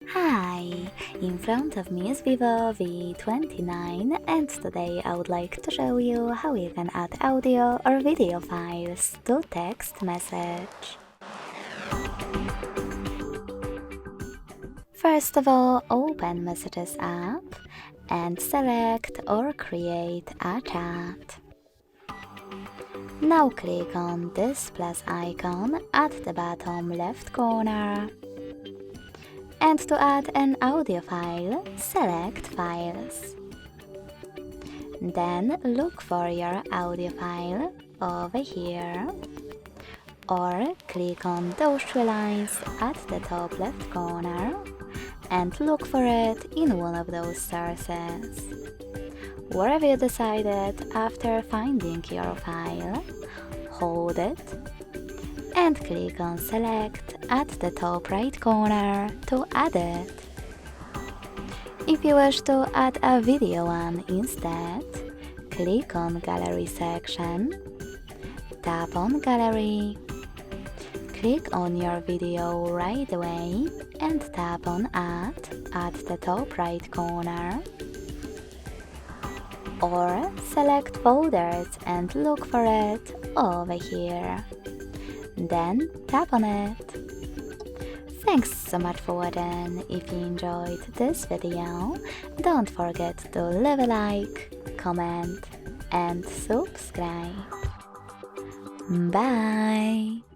Hi, in front of me is VIVO V29 and today I would like to show you how you can add audio or video files to text message. First of all, open Messages app and select or create a chat. Now click on this plus icon at the bottom left corner. And to add an audio file, select Files. Then look for your audio file over here, or click on those three lines at the top left corner and look for it in one of those sources. Wherever you decided after finding your file, hold it and click on Select at the top right corner to add it. If you wish to add a video one instead, click on Gallery section, tap on Gallery, click on your video right away and tap on Add at the top right corner. Or select Folders and look for it over here. Then tap on it. Thanks so much for watching. If you enjoyed this video, don't forget to leave a like, comment and subscribe. Bye!